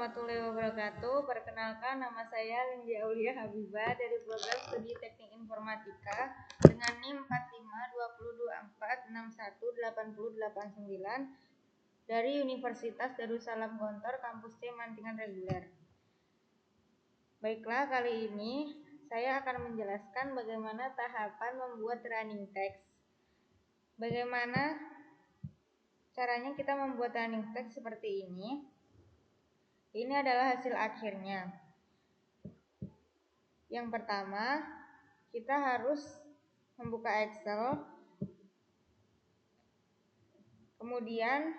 warahmatullahi wabarakatuh. Perkenalkan, nama saya Lindy Aulia Habibah dari program studi Teknik Informatika dengan NIM 452024618089 dari Universitas Darussalam Gontor, Kampus C Mantingan Reguler. Baiklah, kali ini saya akan menjelaskan bagaimana tahapan membuat running text. Bagaimana caranya kita membuat running text seperti ini. Ini adalah hasil akhirnya. Yang pertama, kita harus membuka Excel, kemudian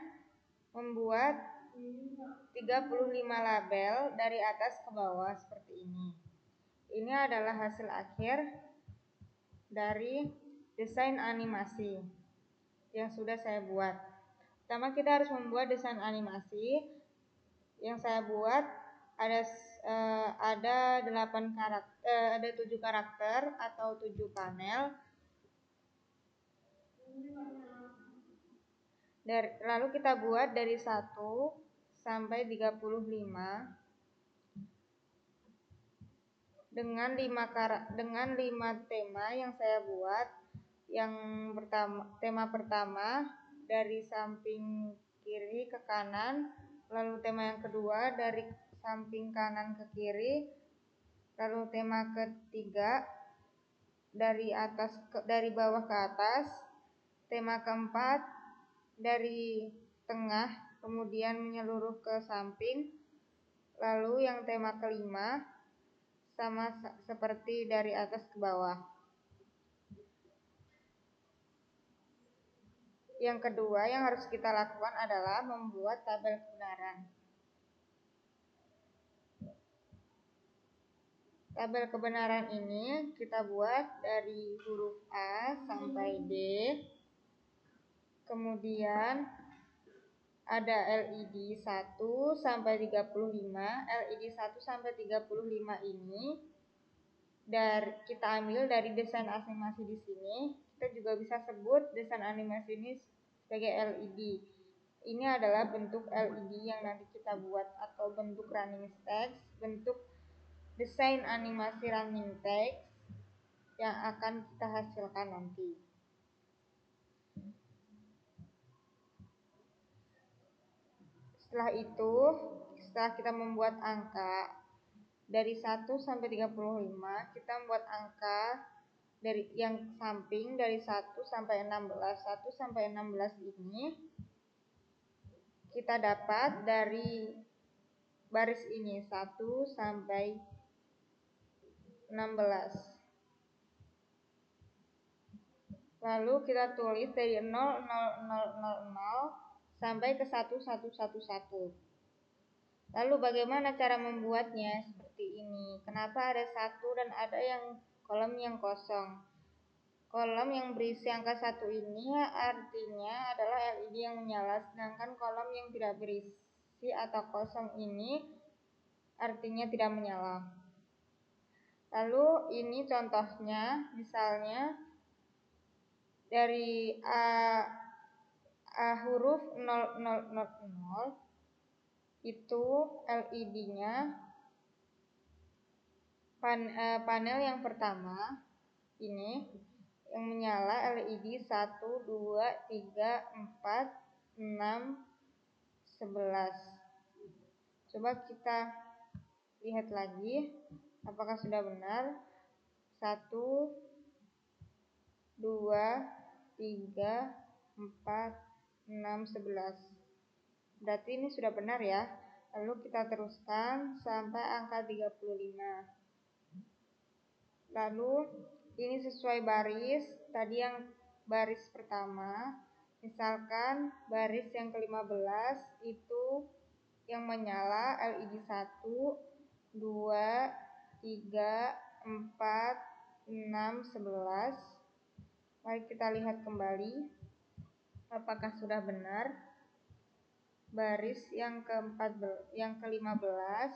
membuat 35 label dari atas ke bawah seperti ini. Ini adalah hasil akhir dari desain animasi yang sudah saya buat. Pertama, kita harus membuat desain animasi. Yang saya buat ada 7 karakter atau 7 panel. Lalu kita buat dari 1 sampai 35 dengan 5 tema yang saya buat. Yang tema pertama dari samping kiri ke kanan. Lalu tema yang kedua dari samping kanan ke kiri. Lalu tema ketiga dari bawah ke atas. Tema keempat dari tengah kemudian menyeluruh ke samping. Lalu yang tema kelima sama seperti dari atas ke bawah. Yang kedua yang harus kita lakukan adalah membuat tabel kebenaran. Tabel kebenaran ini kita buat dari huruf A sampai D. Kemudian ada LED 1 sampai 35. LED 1 sampai 35 ini kita ambil dari desain animasi di sini. Kita juga bisa sebut desain animasi ini sebagai LED. Ini adalah bentuk LED yang nanti kita buat atau bentuk running text, bentuk desain animasi running text yang akan kita hasilkan nanti. Setelah kita membuat angka dari 1 sampai 35, kita membuat angka dari yang samping dari 1 sampai 16. 1 sampai 16 ini kita dapat dari baris ini 1 sampai 16. Lalu kita tulis dari 00000 sampai ke 1111. Lalu bagaimana cara membuatnya? Seperti ini. Kenapa ada 1 dan ada yang kolom yang kosong? Kolom yang berisi angka 1 ini artinya adalah LED yang menyala, sedangkan kolom yang tidak berisi atau kosong ini artinya tidak menyala. Lalu ini contohnya, misalnya dari huruf 0000 itu LED-nya panel yang pertama ini yang menyala LED 1, 2, 3, 4, 6, 11. Coba kita lihat lagi apakah sudah benar. 1, 2, 3, 4, 6, 11. Berarti ini sudah benar ya. Lalu kita teruskan sampai angka 35. Lalu ini sesuai baris. Tadi yang baris pertama, misalkan baris yang ke-15 itu yang menyala LED 1, 2, 3, 4, 6, 11. Mari kita lihat kembali apakah sudah benar. Baris yang ke-15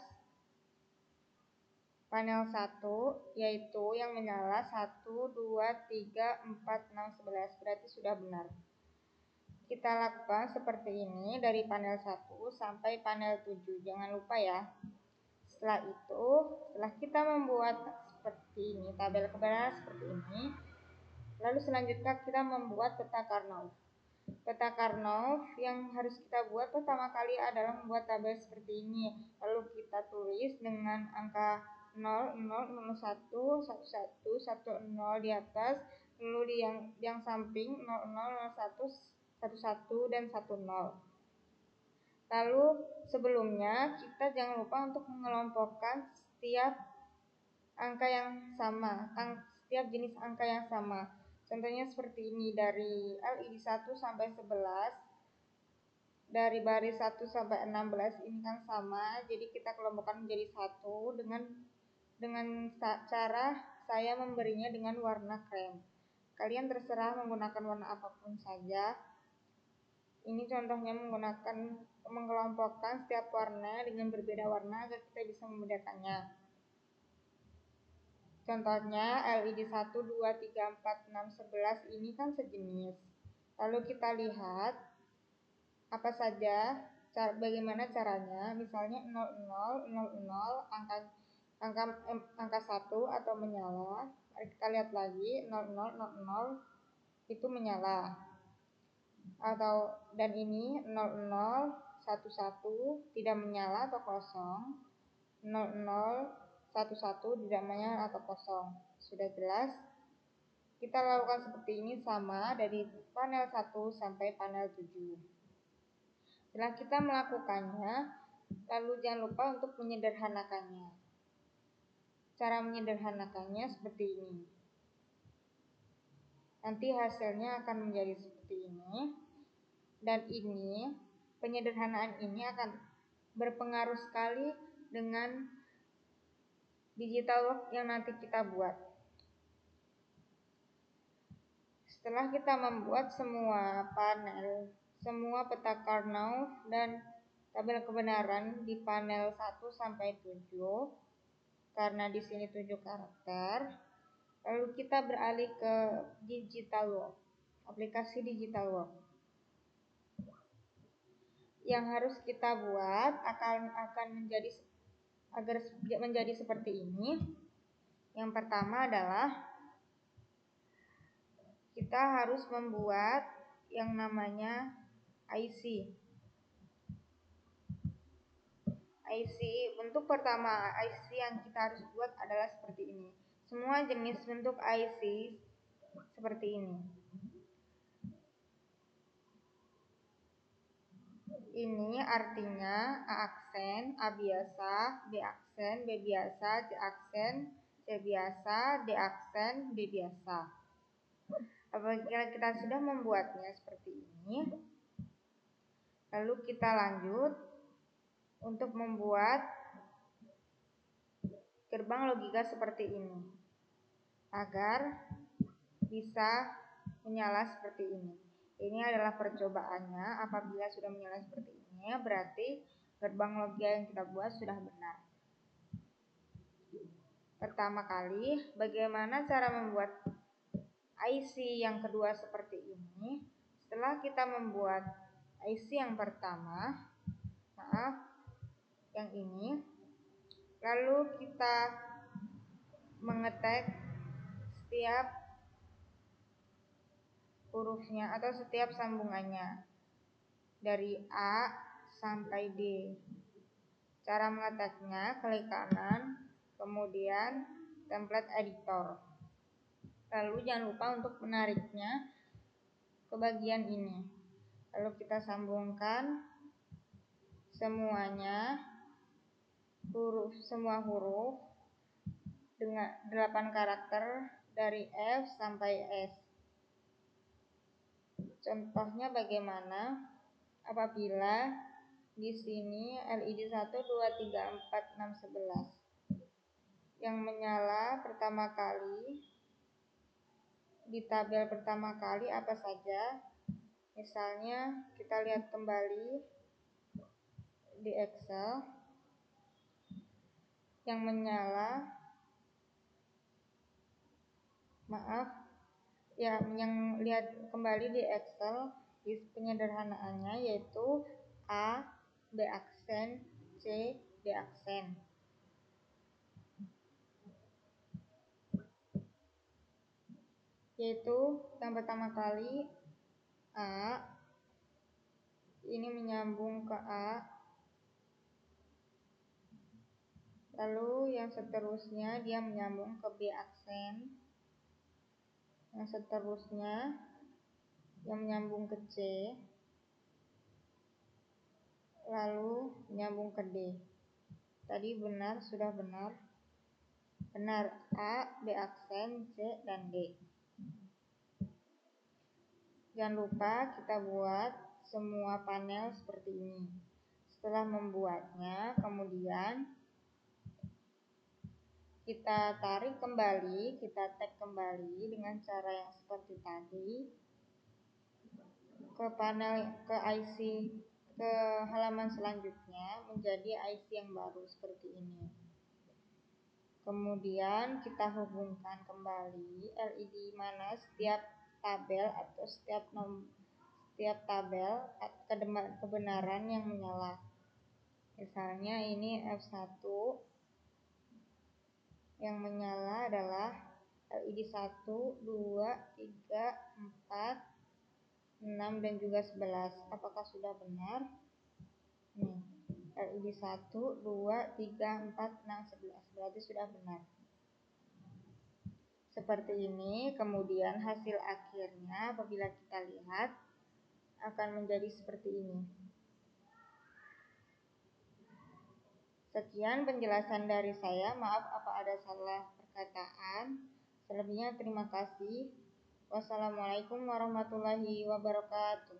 panel 1 yaitu yang menyala 1, 2, 3, 4, 6, 11. Berarti sudah benar. kita lakukan seperti ini dari panel 1 sampai panel 7. Jangan lupa ya. Setelah itu, setelah kita membuat seperti ini, tabel kebenaran seperti ini, lalu selanjutnya kita membuat peta Karnaugh. Peta Karnaugh yang harus kita buat pertama kali adalah membuat tabel seperti ini. Lalu kita tulis dengan angka 0, 0, 01, 11, 10 di atas, lalu di yang samping 00, 01, 11 dan 10. Lalu sebelumnya kita jangan lupa untuk mengelompokkan setiap angka yang sama, setiap jenis angka yang sama. Contohnya seperti ini, dari LED 1 sampai 11, dari baris 1 sampai 16 ini kan sama, jadi kita kelompokkan menjadi satu dengan cara saya memberinya dengan warna krem. Kalian terserah menggunakan warna apapun saja. Ini contohnya mengelompokkan setiap warna dengan berbeda warna agar kita bisa membedakannya. Contohnya LED 1, 2, 3, 4, 6, 11 ini kan sejenis. Lalu kita lihat apa saja, bagaimana caranya. Misalnya 00, 00 angka 1 atau menyala. Mari kita lihat lagi 00, 00 itu menyala. Dan ini 00, 11 tidak menyala atau kosong. 00, 11 tidak menyala atau kosong. Sudah jelas? Kita lakukan seperti ini sama dari panel 1 sampai panel 7. Setelah kita melakukannya, lalu jangan lupa untuk menyederhanakannya. Cara menyederhanakannya seperti ini. Nanti hasilnya akan menjadi seperti ini. Dan ini, penyederhanaan ini akan berpengaruh sekali dengan digital work yang nanti kita buat. Setelah kita membuat semua panel, semua peta Karnaugh dan tabel kebenaran di panel 1 sampai 7, karena di sini 7 karakter, lalu kita beralih ke digital work, aplikasi digital work. Yang harus kita buat akan menjadi seperti ini. Yang pertama adalah kita harus membuat yang namanya IC. Bentuk pertama IC yang kita harus buat adalah seperti ini. Semua jenis bentuk IC seperti ini. Ini artinya A aksen, A biasa, B aksen, B biasa, C aksen, C biasa, D aksen, D biasa. Apabila kita sudah membuatnya seperti ini, lalu kita lanjut untuk membuat gerbang logika seperti ini agar bisa menyala seperti ini. Ini adalah percobaannya. Apabila sudah menyala seperti ini, berarti gerbang logika yang kita buat sudah benar. Pertama kali, bagaimana cara membuat IC yang kedua seperti ini? Setelah kita membuat IC yang pertama, yang ini, lalu kita mengetek setiap hurufnya atau setiap sambungannya dari A sampai D. Cara mengeteknya, klik kanan, kemudian template editor. Lalu jangan lupa untuk menariknya ke bagian ini. Lalu kita sambungkan semua huruf dengan 8 karakter dari F sampai S. Contohnya bagaimana? Apabila di sini LED 1, 2, 3, 4, 6, 11 yang menyala pertama kali di tabel pertama kali apa saja? Misalnya kita lihat kembali di Excel yang menyala, yang lihat kembali di Excel Penyederhanaannya yaitu A B aksen, C D aksen. Yaitu yang pertama kali A ini menyambung ke A, lalu yang seterusnya dia menyambung ke B aksen, yang seterusnya yang menyambung ke C, lalu menyambung ke D. Tadi benar, sudah benar. Benar, A, B aksen, C, dan D. Jangan lupa kita buat semua panel seperti ini. Setelah membuatnya, kemudian kita tarik kembali, kita tag kembali dengan cara yang seperti tadi ke panel, ke IC, ke halaman selanjutnya menjadi IC yang baru seperti ini. Kemudian kita hubungkan kembali LED mana setiap tabel atau setiap tabel kebenaran yang menyala. Misalnya ini F1 yang menyala adalah LED 1, 2, 3, 4, 6 dan juga 11. Apakah sudah benar? Nih, LED 1, 2, 3, 4, 6, 11. Berarti sudah benar. Seperti ini, kemudian hasil akhirnya apabila kita lihat akan menjadi seperti ini. Sekian penjelasan dari saya, maaf apa ada salah perkataan. Selebihnya terima kasih. Wassalamualaikum warahmatullahi wabarakatuh.